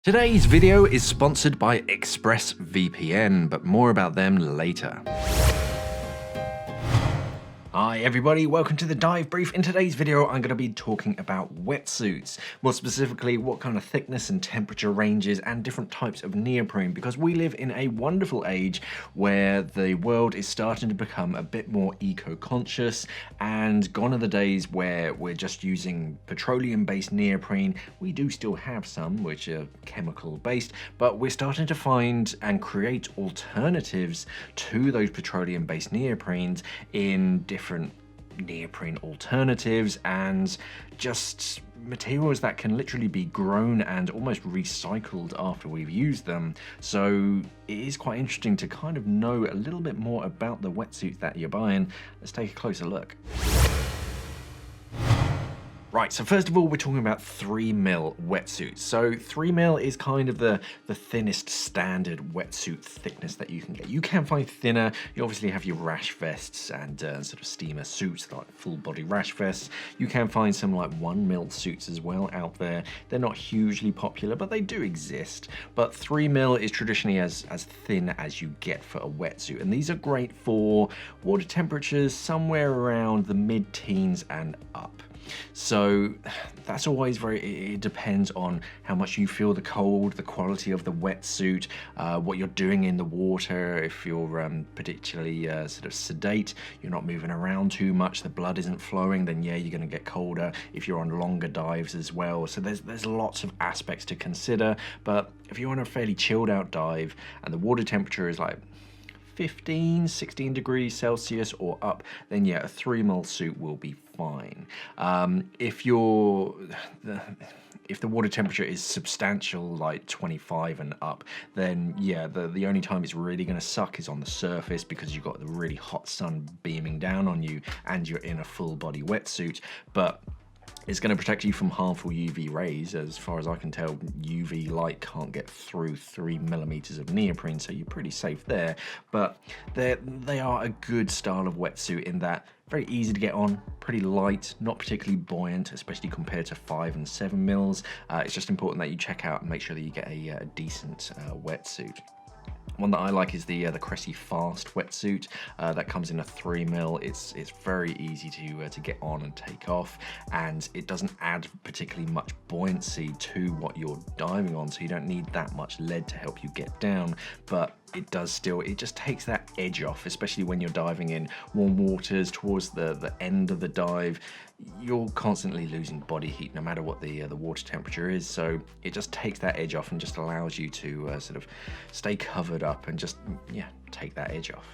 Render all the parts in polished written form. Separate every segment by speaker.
Speaker 1: Today's video is sponsored by ExpressVPN, but more about them later. Hi everybody, welcome to the Dive Brief. In today's video I'm going to be talking about wetsuits, more specifically what kind of thickness and temperature ranges and different types of neoprene, because we live in a wonderful age where the world is starting to become a bit more eco-conscious, and gone are the days where we're just using petroleum-based neoprene. We do still have some which are chemical-based, but we're starting to find and create alternatives to those petroleum-based neoprenes in different neoprene alternatives and just materials that can literally be grown and almost recycled after we've used them. So it is quite interesting to kind of know a little bit more about the wetsuits that you're buying. Let's take a closer look. Right, so first of all, we're talking about 3mm wetsuits. So 3mm is kind of the thinnest standard wetsuit thickness that you can get. You can find thinner. You obviously have your rash vests and sort of steamer suits, like full body rash vests. You can find some like 1mm suits as well out there. They're not hugely popular, but they do exist. But 3mm is traditionally as thin as you get for a wetsuit. And these are great for water temperatures somewhere around the mid-teens and up. So that's always it depends on how much you feel the cold, the quality of the wetsuit, what you're doing in the water. If you're particularly sort of sedate, you're not moving around too much, the blood isn't flowing, then yeah, you're going to get colder. If you're on longer dives as well. So there's lots of aspects to consider. But if you're on a fairly chilled out dive and the water temperature is like 15, 16 degrees Celsius or up, then yeah, a 3mm suit will be fine. If the water temperature is substantial, like 25 and up, then yeah, the only time it's really going to suck is on the surface, because you've got the really hot sun beaming down on you and you're in a full body wetsuit. But it's going to protect you from harmful UV rays. As far as I can tell, UV light can't get through 3mm of neoprene, so you're pretty safe there. But they are a good style of wetsuit in that very easy to get on, pretty light, not particularly buoyant, especially compared to 5 and 7mm. It's just important that you check out and make sure that you get a decent wetsuit. One that I like is the Cressy Fast wetsuit that comes in a 3mm. It's very easy to get on and take off, and it doesn't add particularly much buoyancy to what you're diving on, so you don't need that much lead to help you get down. But it just takes that edge off, especially when you're diving in warm waters towards the end of the dive. You're constantly losing body heat no matter what the water temperature is, so it just takes that edge off and just allows you to sort of stay covered up and just, yeah, take that edge off.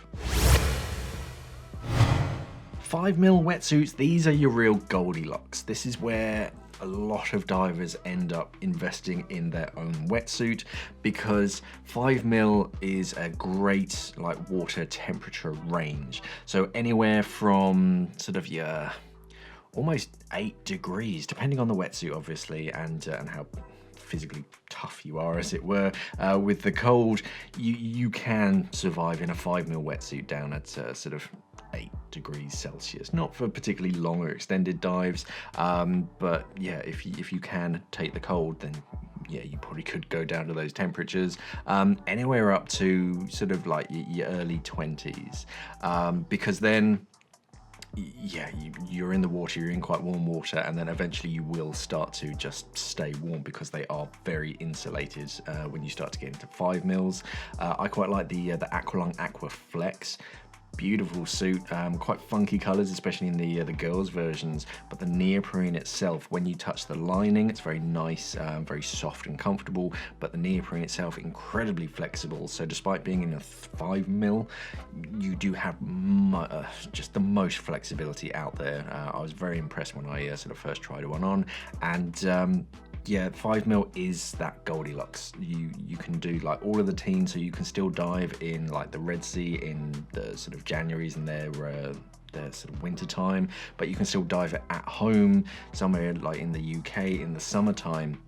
Speaker 1: 5mm wetsuits, these are your real Goldilocks. This is where a lot of divers end up investing in their own wetsuit, because 5mm is a great like water temperature range. So anywhere from sort of your almost 8 degrees, depending on the wetsuit obviously, and how physically tough you are, as it were, with the cold. You can survive in a 5mm wetsuit down at sort of 8 degrees Celsius, not for particularly long or extended dives, but yeah, if you can take the cold, then yeah, you probably could go down to those temperatures, anywhere up to sort of like your early 20s, because then yeah, you're in the water, you're in quite warm water, and then eventually you will start to just stay warm because they are very insulated when you start to get into 5mm. I quite like the Aqualung Aqua Flex. Beautiful suit, quite funky colors, especially in the girls versions, but the neoprene itself, when you touch the lining, it's very nice, very soft and comfortable, but the neoprene itself incredibly flexible. So despite being in a 5mm, you do have just the most flexibility out there. I was very impressed when I sort of first tried one on, and yeah, 5mm is that Goldilocks. You can do like all of the teens, so you can still dive in like the Red Sea in the sort of Januaries and their sort of winter time, but you can still dive it at home somewhere like in the UK in the summertime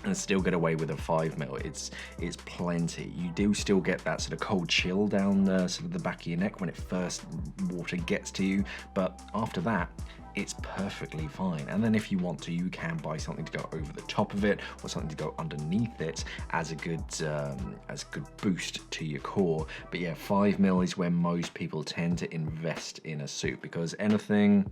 Speaker 1: and still get away with a 5mm. It's plenty. You do still get that sort of cold chill down sort of the back of your neck when it first water gets to you, but after that, it's perfectly fine. And then if you want to, you can buy something to go over the top of it or something to go underneath it as a good boost to your core. But yeah, 5mm is where most people tend to invest in a suit, because anything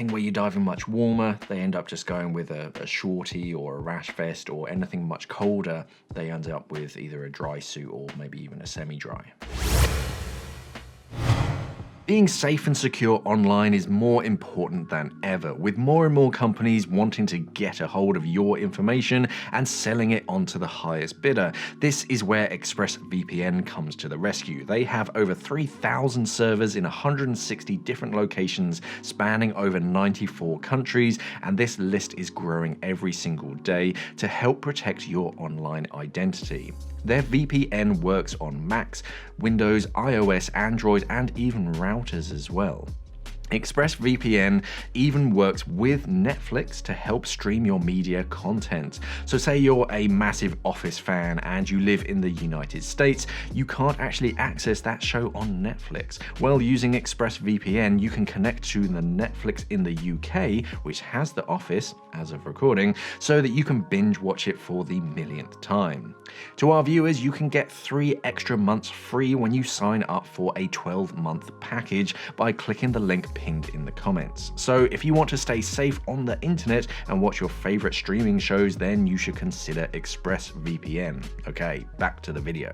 Speaker 1: where you're diving much warmer, they end up just going with a shorty or a rash vest, or anything much colder, they end up with either a dry suit or maybe even a semi-dry. Being safe and secure online is more important than ever, with more and more companies wanting to get a hold of your information and selling it on to the highest bidder. This is where ExpressVPN comes to the rescue. They have over 3,000 servers in 160 different locations spanning over 94 countries, and this list is growing every single day to help protect your online identity. Their VPN works on Macs, Windows, iOS, Android, and even routers as well. ExpressVPN even works with Netflix to help stream your media content. So say you're a massive Office fan and you live in the United States, you can't actually access that show on Netflix. Well, using ExpressVPN, you can connect to the Netflix in the UK, which has The Office, as of recording, so that you can binge watch it for the millionth time. To our viewers, you can get 3 extra months free when you sign up for a 12-month package by clicking the link pinned in the comments. So if you want to stay safe on the internet and watch your favorite streaming shows, then you should consider ExpressVPN. Okay, back to the video.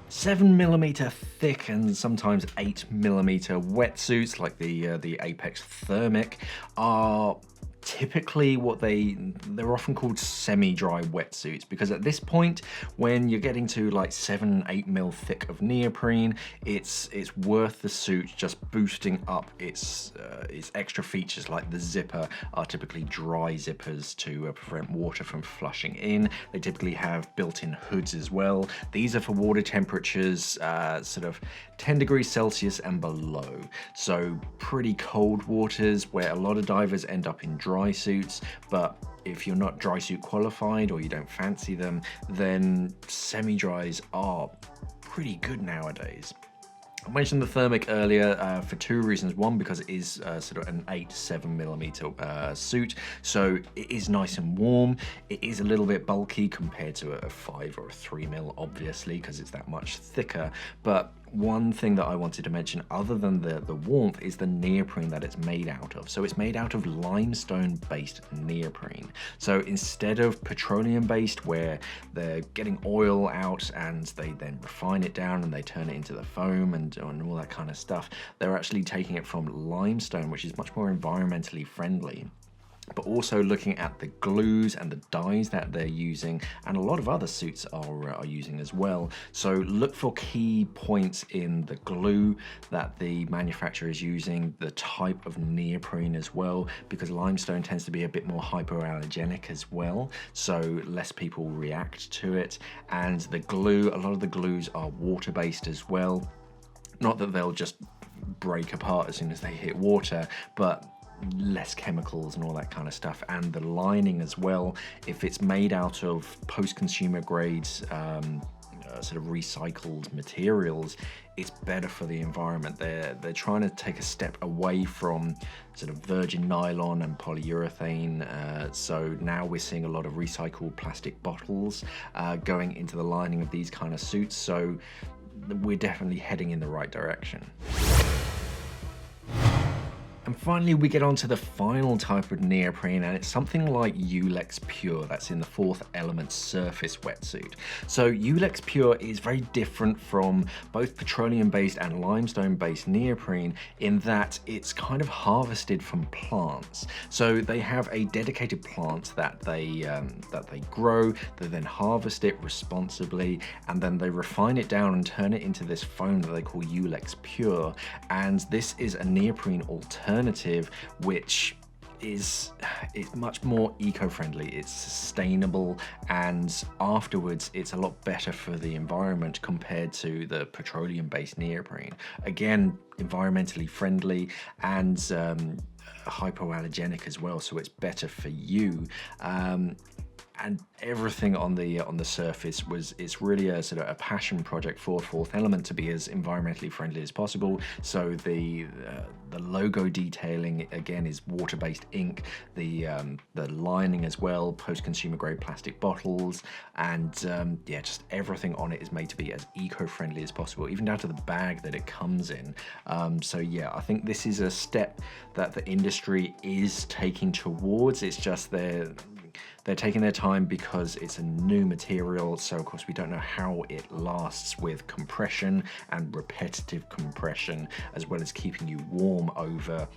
Speaker 1: 7mm thick and sometimes 8mm wetsuits like the Apex Thermic are typically they're often called semi-dry wetsuits, because at this point, when you're getting to like 7-8mm thick of neoprene, it's worth the suit just boosting up its extra features. Like the zipper are typically dry zippers to prevent water from flushing in. They typically have built-in hoods as well. These are for water temperatures sort of 10 degrees Celsius and below, so pretty cold waters where a lot of divers end up in dry suits. But if you're not dry suit qualified or you don't fancy them, then semi-dries are pretty good nowadays. I mentioned the Thermic earlier for 2 reasons. One, because it is sort of an 8-7mm suit, so it is nice and warm. It is a little bit bulky compared to a 5 or a 3mm, obviously, because it's that much thicker. But one thing that I wanted to mention, other than the warmth, is the neoprene that it's made out of. So it's made out of limestone-based neoprene. So instead of petroleum-based, where they're getting oil out and they then refine it down and they turn it into the foam and all that kind of stuff, they're actually taking it from limestone, which is much more environmentally friendly. But also looking at the glues and the dyes that they're using, and a lot of other suits are using as well. So look for key points in the glue that the manufacturer is using, the type of neoprene as well, because limestone tends to be a bit more hypoallergenic as well, so less people react to it. And the glue, a lot of the glues are water-based as well. Not that they'll just break apart as soon as they hit water, but less chemicals and all that kind of stuff. And the lining as well, if it's made out of post-consumer grades sort of recycled materials, it's better for the environment. They're trying to take a step away from sort of virgin nylon and polyurethane, so now we're seeing a lot of recycled plastic bottles going into the lining of these kind of suits, so we're definitely heading in the right direction. And finally, we get on to the final type of neoprene, and it's something like Ulex Pure, that's in the 4th Element surface wetsuit. So Ulex Pure is very different from both petroleum-based and limestone-based neoprene in that it's kind of harvested from plants. So they have a dedicated plant that they grow, they then harvest it responsibly, and then they refine it down and turn it into this foam that they call Ulex Pure. And this is a neoprene alternative, which is much more eco-friendly, it's sustainable, and afterwards it's a lot better for the environment compared to the petroleum-based neoprene. Again, environmentally friendly and hypoallergenic as well, so it's better for you. and everything on the surface it's really a sort of a passion project for Fourth Element to be as environmentally friendly as possible. So the logo detailing again is water-based ink, the lining as well, post-consumer grade plastic bottles, and yeah, just everything on it is made to be as eco-friendly as possible, even down to the bag that it comes in. So yeah, I think this is a step that the industry is taking towards. It's just they're taking their time because it's a new material, so of course we don't know how it lasts with compression and repetitive compression, as well as keeping you warm over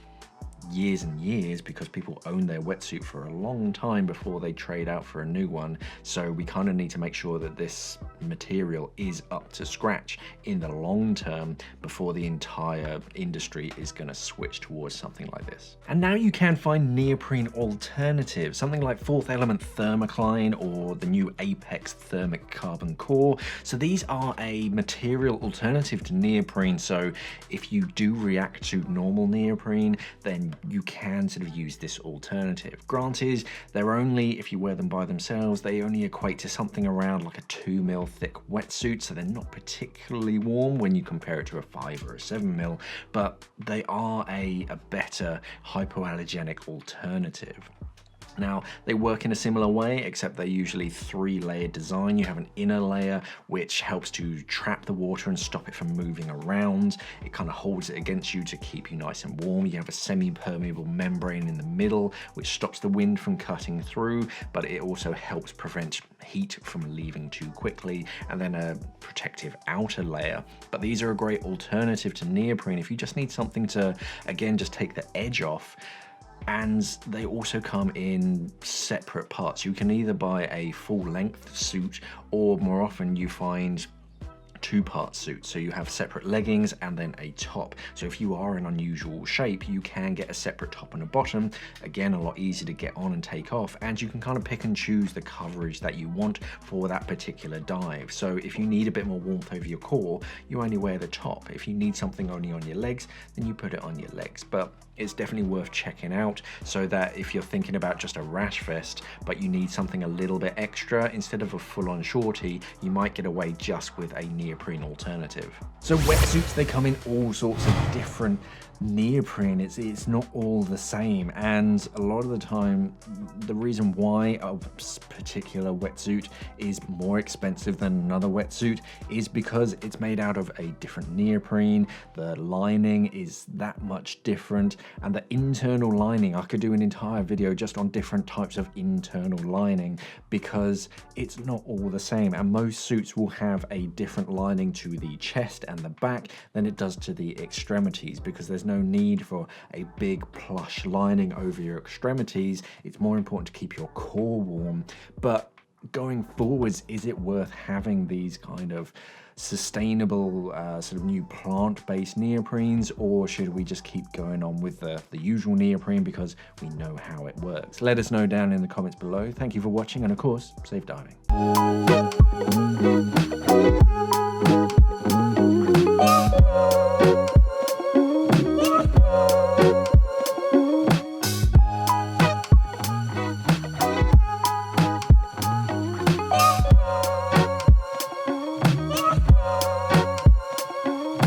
Speaker 1: years and years, because people own their wetsuit for a long time before they trade out for a new one. So we kind of need to make sure that this material is up to scratch in the long term before the entire industry is going to switch towards something like this. And now you can find neoprene alternatives, something like Fourth Element Thermocline or the new Apex Thermic Carbon Core. So these are a material alternative to neoprene. So if you do react to normal neoprene, then you can sort of use this alternative. Granted, they're only, if you wear them by themselves, they only equate to something around like a 2mm thick wetsuit, so they're not particularly warm when you compare it to a 5 or a 7mm, but they are a better hypoallergenic alternative. Now, they work in a similar way, except they're usually 3-layered design. You have an inner layer, which helps to trap the water and stop it from moving around. It kind of holds it against you to keep you nice and warm. You have a semi-permeable membrane in the middle, which stops the wind from cutting through, but it also helps prevent heat from leaving too quickly, and then a protective outer layer. But these are a great alternative to neoprene if you just need something to, again, just take the edge off. And they also come in separate parts. You can either buy a full-length suit, or more often you find two-part suit. So you have separate leggings and then a top. So if you are an unusual shape, you can get a separate top and a bottom. Again, a lot easier to get on and take off, and you can kind of pick and choose the coverage that you want for that particular dive. So if you need a bit more warmth over your core, you only wear the top. If you need something only on your legs, then you put it on your legs. But it's definitely worth checking out, so that if you're thinking about just a rash vest, but you need something a little bit extra, instead of a full-on shorty, you might get away just with a neoprene alternative. So wetsuits, they come in all sorts of different neoprene. It's not all the same, and a lot of the time the reason why a particular wetsuit is more expensive than another wetsuit is because it's made out of a different neoprene. The lining is that much different, and the internal lining, I could do an entire video just on different types of internal lining, because it's not all the same, and most suits will have a different lining to the chest and the back than it does to the extremities, because there's no need for a big plush lining over your extremities. It's more important to keep your core warm. But going forwards, is it worth having these kind of sustainable sort of new plant-based neoprenes, or should we just keep going on with the usual neoprene because we know how it works? Let us know down in the comments below. Thank you for watching, and of course, safe diving.